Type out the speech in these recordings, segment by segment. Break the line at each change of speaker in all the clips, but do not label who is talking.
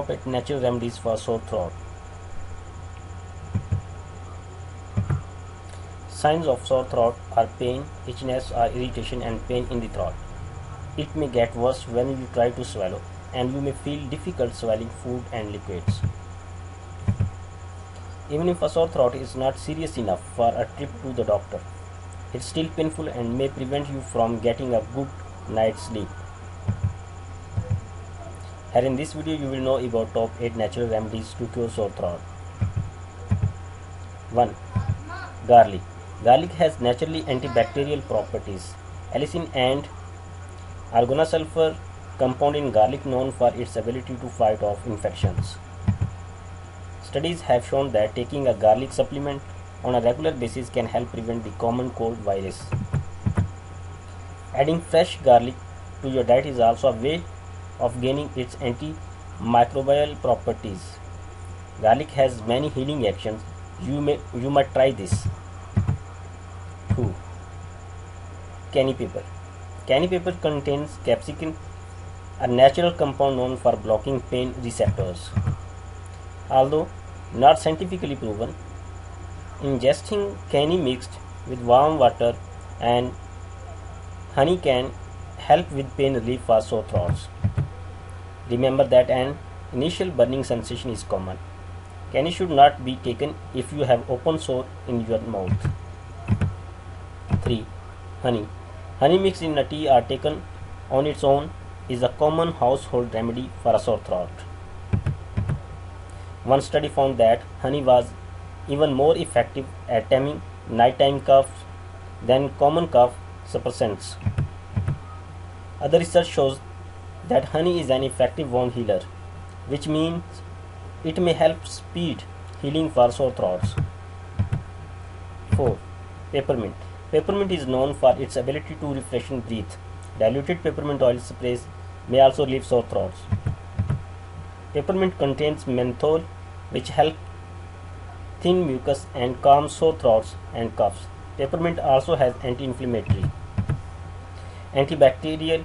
top 8 natural remedies for sore throat. Signs of sore throat are pain, itchiness or irritation and pain in the throat. It may get worse when you try to swallow, and you may feel difficult swallowing food and liquids. Even if a sore throat is not serious enough for a trip to the doctor, it's still painful and may prevent you from getting a good night's sleep. Here in this video you will know about top 8 natural remedies to cure sore throat. 1. Garlic. Garlic has naturally antibacterial properties. Allicin and organosulfur compound in garlic known for its ability to fight off infections. Studies have shown that taking a garlic supplement on a regular basis can help prevent the common cold virus. Adding fresh garlic to your diet is also a way of gaining its antimicrobial properties. Garlic has many healing actions. You might try this. 2. Cayenne pepper. Cayenne pepper contains capsaicin, a natural compound known for blocking pain receptors. Although not scientifically proven, ingesting cayenne mixed with warm water and honey can help with pain relief for sore throats. Remember that an initial burning sensation is common. Cayenne should not be taken if you have open sore in your mouth. 3. Honey. Honey mixed in a tea or taken on its own is a common household remedy for a sore throat. One study found that honey was even more effective at taming nighttime coughs than common cough suppressants. Other research shows that honey is an effective wound healer, which means it may help speed healing for sore throats. 4. Peppermint. Peppermint is known for its ability to refresh and breathe. Diluted peppermint oil sprays may also relieve sore throats. Peppermint contains menthol, which helps thin mucus and calm sore throats and coughs. Peppermint also has anti-inflammatory, antibacterial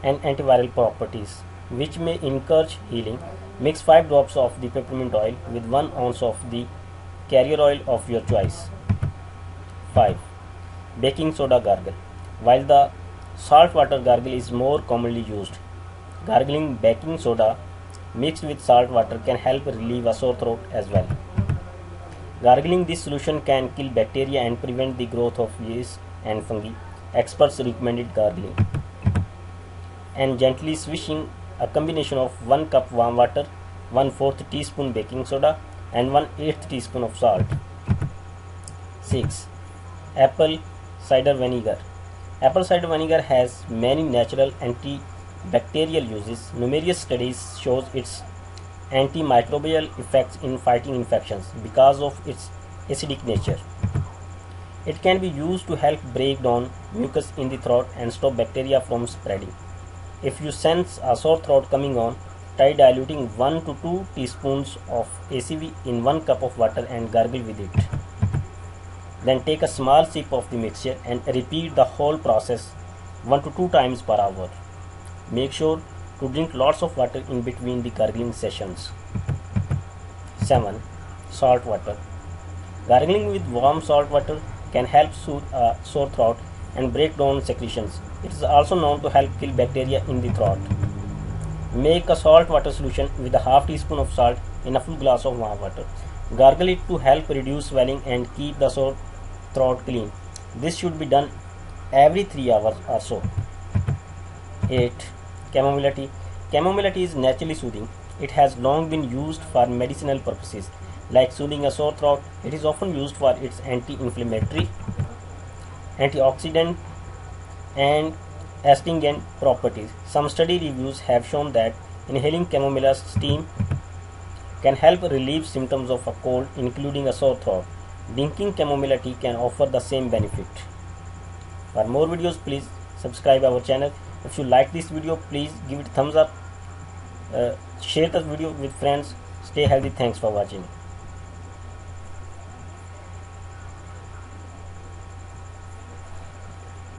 and antiviral properties, which may encourage healing. Mix 5 drops of the peppermint oil with 1 ounce of the carrier oil of your choice. 5. Baking soda gargle. While the saltwater gargle is more commonly used, gargling baking soda mixed with salt water can help relieve a sore throat as well. Gargling this solution can kill bacteria and prevent the growth of yeast and fungi. Experts recommended gargling and gently swishing a combination of 1 cup warm water, 1/4 teaspoon baking soda and 1/8 teaspoon of salt. 6. Apple cider vinegar. Apple cider vinegar has many natural antibacterial uses. Numerous studies shows its antimicrobial effects in fighting infections because of its acidic nature. It can be used to help break down mucus in the throat and stop bacteria from spreading. If you sense a sore throat coming on, try diluting 1 to 2 teaspoons of ACV in 1 cup of water and gargle with it. Then take a small sip of the mixture and repeat the whole process 1 to 2 times per hour. Make sure to drink lots of water in between the gargling sessions. 7. Salt water. Gargling with warm salt water can help soothe a sore throat and break down secretions. It is also known to help kill bacteria in the throat. Make a salt water solution with a half teaspoon of salt in a full glass of warm water. Gargle it to help reduce swelling and keep the sore throat clean. This should be done every 3 hours or so. 8. Chamomile tea. Chamomile tea is naturally soothing. It has long been used for medicinal purposes like soothing a sore throat. It is often used for its anti-inflammatory, antioxidant and astringent properties. Some study reviews have shown that inhaling chamomile steam can help relieve symptoms of a cold, including a sore throat. Drinking chamomile tea can offer the same benefit. For more videos, please subscribe our channel. If you like this video, please give it a thumbs up. Share the video with friends. Stay healthy. Thanks for watching.